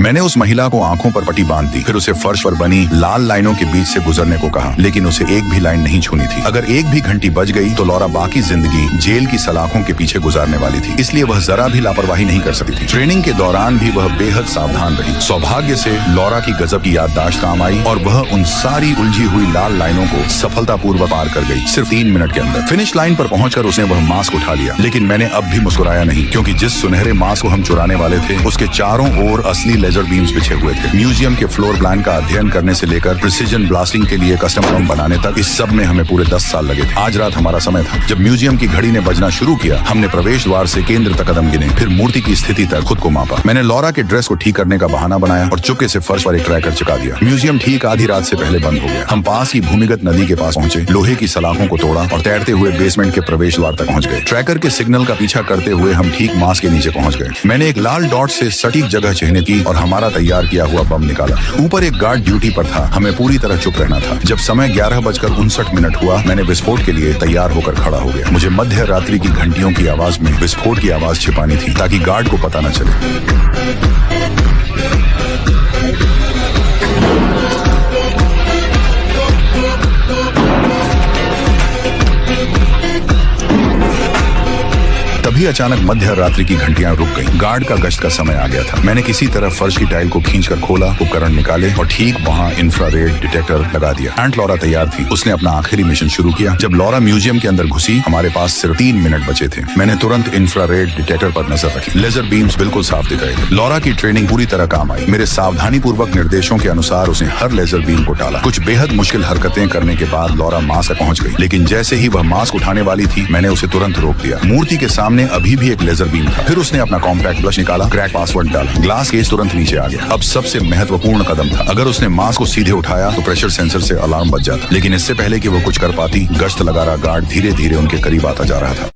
मैंने उस महिला को आंखों पर पट्टी बांध दी, फिर उसे फर्श पर बनी लाल लाइनों के बीच से गुजरने को कहा, लेकिन उसे एक भी लाइन नहीं छूनी थी। अगर एक भी घंटी बज गई तो लॉरा बाकी जिंदगी जेल की सलाखों के पीछे गुजारने वाली थी, इसलिए वह जरा भी लापरवाही नहीं कर सकती थी। ट्रेनिंग के दौरान भी वह बेहद सावधान रही। सौभाग्य से लॉरा की गजब की याददाश्त काम आई और वह उन सारी उलझी हुई लाल लाइनों को सफलतापूर्वक पार कर गई, सिर्फ 3 मिनट के अंदर। फिनिश लाइन पर पहुंचकर उसने वह मास्क उठा लिया, लेकिन मैंने अब भी मुस्कुराया नहीं, क्योंकि जिस सुनहरे मास्क को हम चुराने वाले थे उसके चारों ओर असली लेजर बीम्स बिछे हुए थे। म्यूजियम के फ्लोर प्लान का अध्ययन करने से लेकर प्रिसीजन ब्लास्टिंग के लिए कस्टम बम बनाने तक, इस सब में हमें पूरे 10 साल लगे थे। आज रात हमारा समय था। जब म्यूजियम की घड़ी ने बजना शुरू किया, हमने प्रवेश द्वार से केंद्र तक कदम गिने, फिर मूर्ति की स्थिति तक खुद को मापा। मैंने लॉरा के ड्रेस को ठीक करने का बहाना बनाया और चुपके से फर्श पर एक ट्रैकर चिपका दिया। म्यूजियम ठीक आधी रात से पहले बंद हो गया। हम पास की भूमिगत नदी के पास पहुंचे, लोहे की सलाखों को तोड़ा और तैरते हुए बेसमेंट के प्रवेश द्वार तक पहुंच गए। ट्रैकर के सिग्नल का पीछा करते हुए हम ठीक मास्क के नीचे पहुंच गए। मैंने एक लाल डॉट से सटीक जगह चिन्हित की और हमारा तैयार किया हुआ बम निकाला। ऊपर एक गार्ड ड्यूटी पर था, हमें पूरी तरह चुप रहना था। जब समय 11:59 हुआ, मैंने विस्फोट के लिए तैयार होकर खड़ा हो गया। मुझे मध्य रात्रि की घंटियों की आवाज में विस्फोट की आवाज छिपानी थी, ताकि गार्ड को पता न चले। तभी अचानक मध्य रात्रि की घंटियां रुक गईं। गार्ड का गश्त का समय आ गया था। मैंने किसी तरह फर्श की टाइल को खींचकर खोला, उपकरण निकाले और ठीक वहां इंफ्रारेड डिटेक्टर लगा दिया। आंट लॉरा तैयार थी। उसने अपना आखिरी मिशन शुरू किया। जब लॉरा म्यूजियम के अंदर घुसी, हमारे पास सिर्फ 3 मिनट बचे थे। मैंने तुरंत इंफ्रारेड डिटेक्टर पर नजर रखी। लेजर बीम्स बिल्कुल साफ दिख रहे थे। लॉरा की ट्रेनिंग पूरी तरह काम आई। मेरे सावधानी पूर्वक निर्देशों के अनुसार उसने हर लेजर बीम को टाला। कुछ बेहद मुश्किल हरकतें करने के बाद लॉरा मास्क तक पहुंच गई, लेकिन जैसे ही वह मास्क उठाने वाली थी, मैंने उसे तुरंत रोक दिया। मूर्ति के सामने अभी भी एक लेजर बीम था। फिर उसने अपना कॉम्पैक्ट ब्लश निकाला, क्रैक पासवर्ड डाला। ग्लास केस तुरंत नीचे आ गया। अब सबसे महत्वपूर्ण कदम था। अगर उसने मास्क को सीधे उठाया तो प्रेशर सेंसर से अलार्म बज जाता, लेकिन इससे पहले कि वो कुछ कर पाती, गश्त लगा रहा गार्ड धीरे धीरे उनके करीब आता जा रहा था।